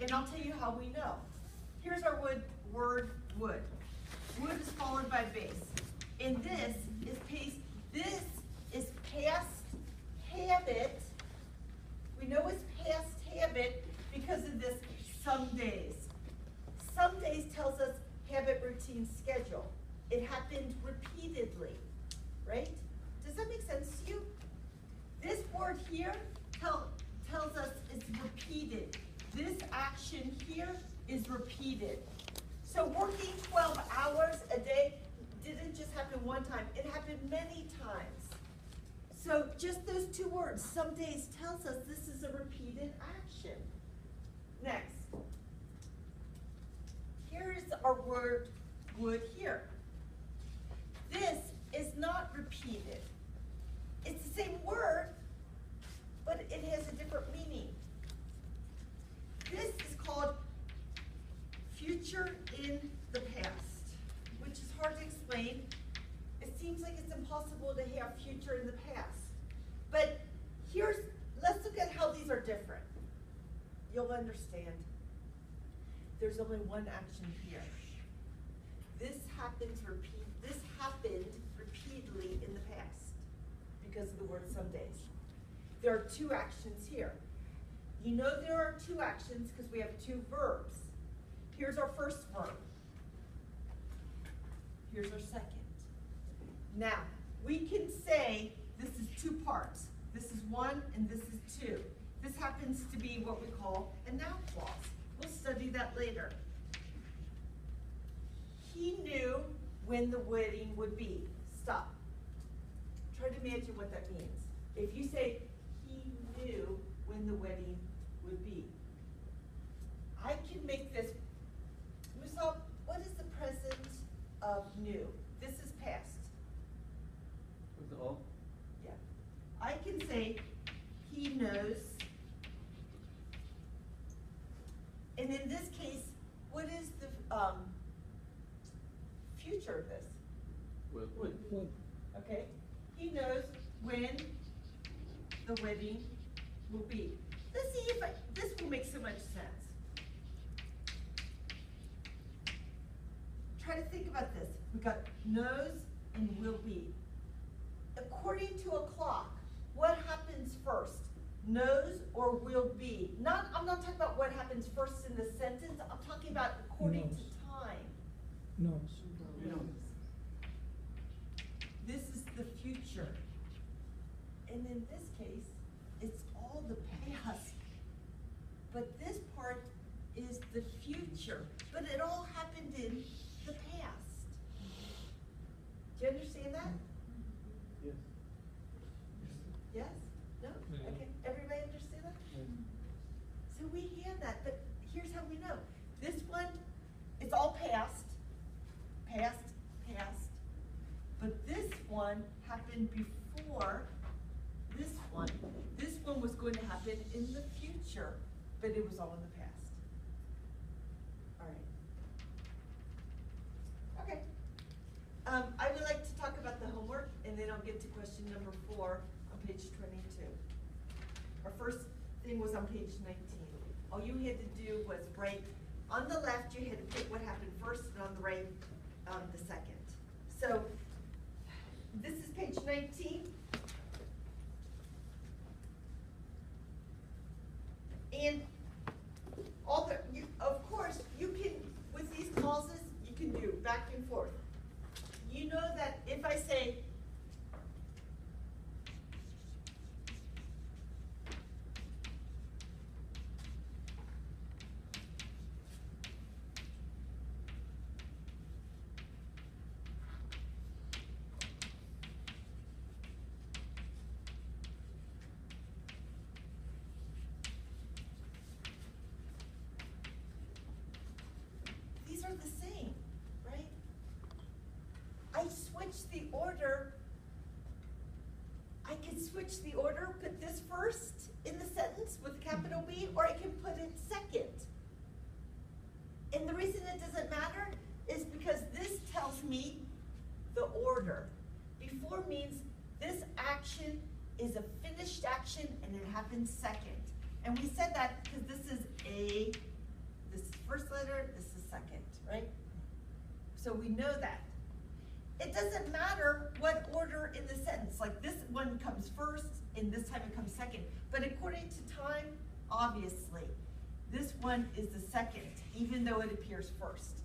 And I'll tell you how we know. Here's our word would. Would is followed by base. And this is past habit. We know it's past habit because of this some days. Some days tells us habit, routine, schedule. It happened repeatedly, right? Does that make sense to you? This word here tells us it's repeated. This action here is repeated. So working 12 hours a day didn't just happen one time, it happened many times. So just those two words, some days, tells us this is a repeated action. Next. Here is our word would here. This is not repeated. It's the same word, but it has a different meaning. This is called future in the past, which is hard to explain. It seems like it's impossible to have future in the past. But let's look at how these are different. You'll understand. There's only one action here. This happened repeatedly in the past because of the word some days. There are two actions here. You know there are two actions because we have two verbs. Here's our first verb. Here's our second. Now, we can say this is two parts. This is one and this is two. This happens to be what we call a now clause. We'll study that later. He knew when the wedding would be. Stop. Try to imagine what that means. If you say, he knew when the wedding would be. I can make this, Musab, what is the present of knew? This is past. With the O? Yeah. I can say, he knows. And in this case, what is the future of this? Would. Okay? He knows when the wedding will be. Let's see if this will make so much sense. Try to think about this. We got knows and will be. According to a clock, what happens first? Knows or will be? I'm not talking about what happens first in the sentence. I'm talking about according to time. Knows. This is the future. And in this case, it's all the past. But this part is the future. But it all happened in the past. Do you understand that? Yes. Yes? No? Yeah. Okay. Everybody understand that? So we have that, but here's how we know. This one, it's all past. Past, past. But this one happened before this one. This one was going to happen in the future, but it was all in the past. All right. Okay. I would like to talk about the homework, and then I'll get to question number 4 on page 22. Our first thing was on page 19. All you had to do was write, on the left you had to put what happened first, and on the right, the second. So, this is page 19. And of course, you can, with these clauses, you can do back and forth. You know that if I say, these are the same, right? I switch the order. I can switch the order, put this first in the sentence with capital B, or I can put it second. And the reason it doesn't matter is because this tells me the order. Before means this action is a finished action and it happens second. And we said that because this is A, letter, this is second, right? So we know that. It doesn't matter what order in the sentence, like this one comes first and this time it comes second. But according to time, obviously, this one is the second, even though it appears first.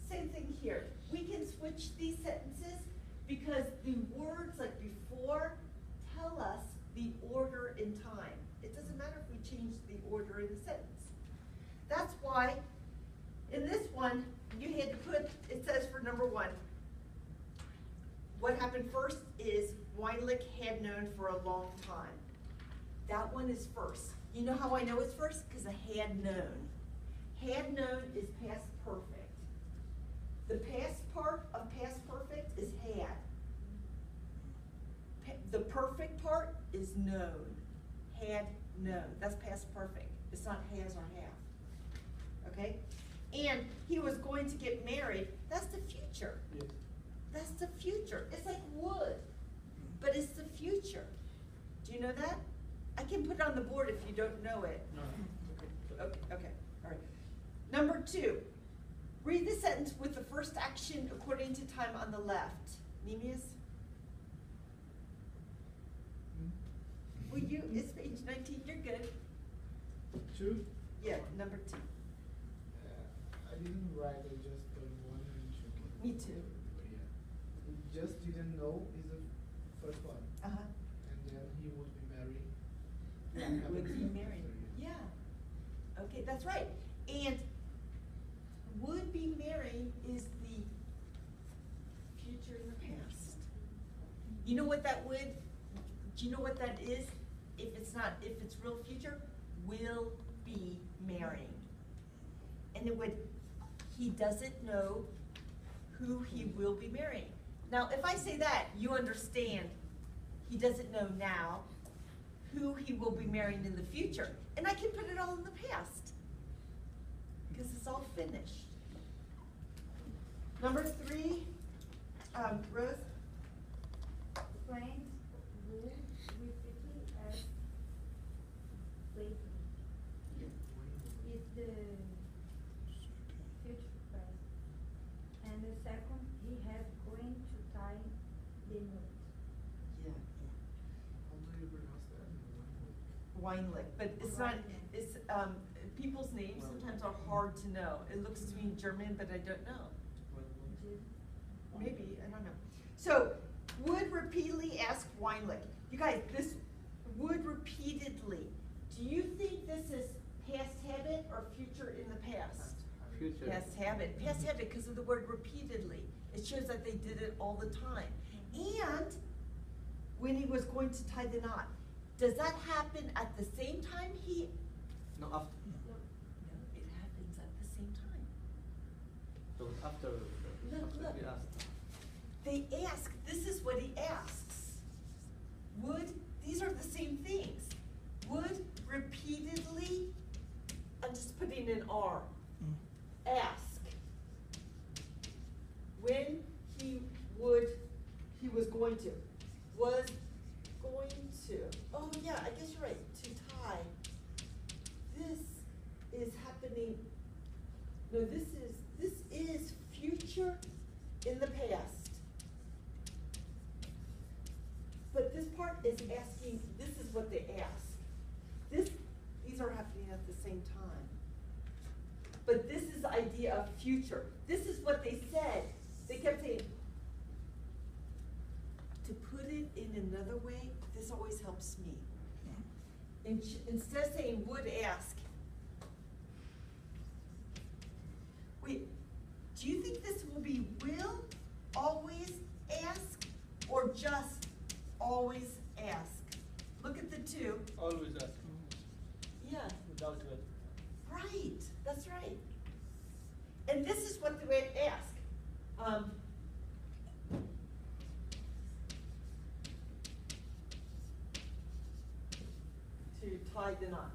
Same thing here. We can switch these sentences because the words like before tell us the order in time. It doesn't matter if we change the order in the sentence. That's why in this one, you had to put, it says for number one, what happened first is Weinlich had known for a long time. That one is first. You know how I know it's first? Because I had known. Had known is past perfect. The past part of past perfect is had. The perfect part is known. Had known. That's past perfect. It's not has or have. Okay? And he was going to get married. That's the future. Yes. That's the future. It's like would, but it's the future. Do you know that? I can put it on the board if you don't know it. No. Okay, all right. Number two, read the sentence with the first action according to time on the left. Nemius? Will you, it's page 19, you're good. 2? Yeah, number two. I didn't write, I just put 1 and 2. Me too. But yeah. Just didn't know is the first one. Uh-huh. And then he would be married. Yeah, would be married. Yeah. Okay, that's right. And would be married is the future in the past. You know what that would, do you know what that is? If it's real future, will be marrying. And it would, he doesn't know who he will be marrying. Now, if I say that, you understand he doesn't know now who he will be marrying in the future. And I can put it all in the past because it's all finished. Number three, Rose? Friends will repeatedly as lately. Is the future past. And the second, he has going to tie the knot. Yeah. How do you pronounce that? Weinlich, but it's not, it's, people's names sometimes are hard to know. It looks to me German, but I don't know. Maybe, I don't know. So, would repeatedly ask Weinlich. You guys, this would repeatedly. Do you think this is past habit or future in the past? Future. Past habit. Past habit because of the word repeatedly. It shows that they did it all the time. And when he was going to tie the knot, does that happen at the same time he? No, after. No, it happens at the same time. So after. Look. We asked. They ask, this is what he asks. Would, these are the same things. Would repeatedly, I'm just putting an R, ask. When he was going to, was going to. Oh yeah, I guess you're right, to tie. This is happening, no, this is future in the past. But this part is asking, this is what they ask. These are happening at the same time. But this is the idea of future. This is what they said. They kept saying, to put it in another way, this always helps me. Instead of saying would ask, wait, do you think this will be will always ask or just always ask? Look at the two. Always ask. Yeah, Without it. right, that's right. And this is what the way to ask. To tie the knot.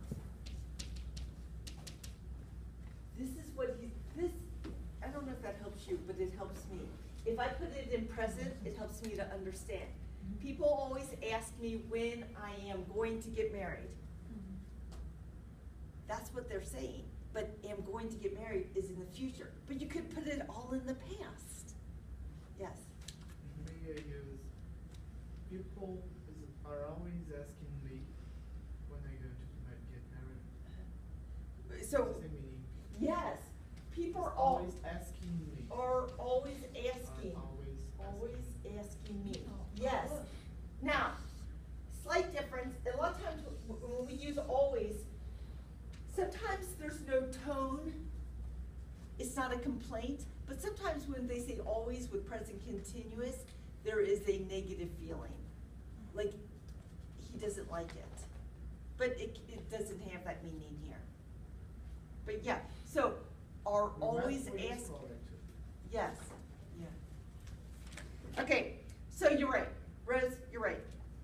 This is what I don't know if that helps you, but it helps me. If I put it in present, it helps me to understand. People always ask me when I am going to get married. That's what they're saying. but am going to get married is in the future. But you could put it all in the past. Yes. May I use, people are always asking me when I going to get married. So, What's the meaning? yes, people are Always asking me. are always asking. Always Asking me. Yes. Now, slight difference. A lot of times when we use always, sometimes there's no tone. It's not a complaint. But sometimes when they say always with present continuous, there is a negative feeling. Like he doesn't like it. But it doesn't have that meaning here. But yeah, so are always asking. Yes. Yeah. Okay, so you're right. Rose, you're right.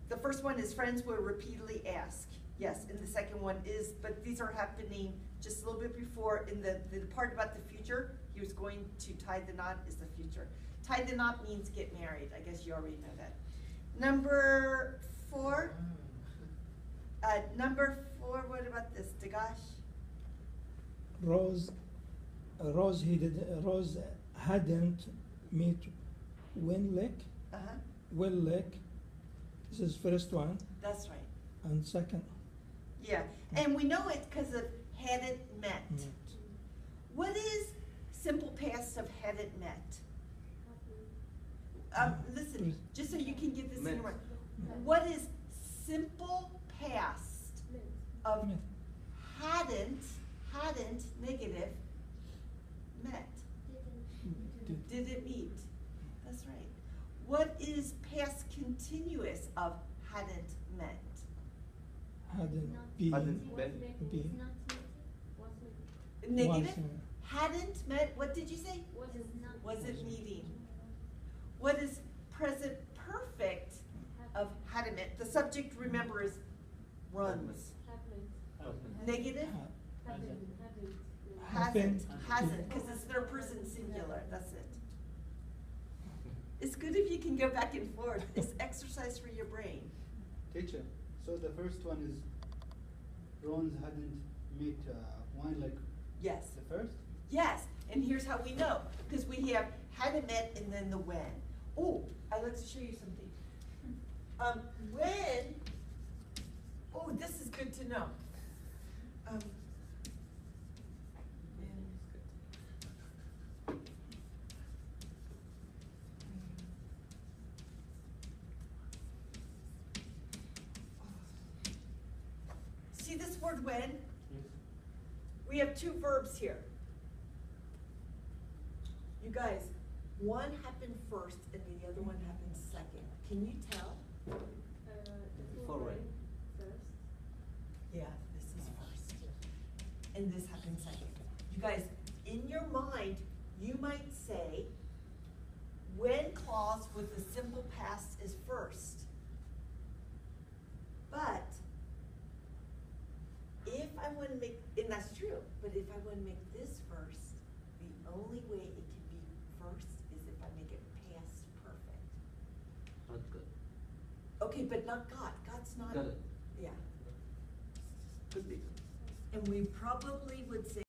The first one is friends will repeatedly ask. Yes, and the second one is, but these are happening just a little bit before. In the part about the future, he was going to tie the knot is the future. Tie the knot means get married. I guess you already know that. Number 4. Number 4, what about this, Dagash? Rose hadn't met Winlick. Uh-huh. Winlick. This is first one. That's right. And second. Yeah, and we know it because of hadn't met. Met. What is simple past of hadn't met? Listen, just so you can get this in Met. your mind. What is simple past of Met. hadn't, negative, met? Didn't meet. That's right. What is past continuous of hadn't met? Hadn't been. Hadn't been. Been. Negative? Was, Hadn't met, what did you say? Wasn't meeting. What is present perfect of hadn't met? The subject, remember, is runs. Negative? Happened. Hasn't, because it's third person singular, that's it. It's good if you can go back and forth. It's exercise for your brain. Teacher, so the first one is Ron's hadn't met wine like Yes. the first? Yes, and here's how we know, because we have hadn't met and then the when. Oh, I'd like to show you something. When, oh, this is good to know. When. See this word when? Yes. We have 2 verbs here. You guys, one happened first and the other one happened second. Can you tell? Forward. Yeah, this is first. And this happened second. You guys, in your mind, you might say, when clause with the simple past is first. But if I want to make, and that's true, but if I want to make this first, the only way it can be first is if I make it past perfect. Not good. Okay, but not got. Got's not. Got it. Yeah. Could be. And we probably would say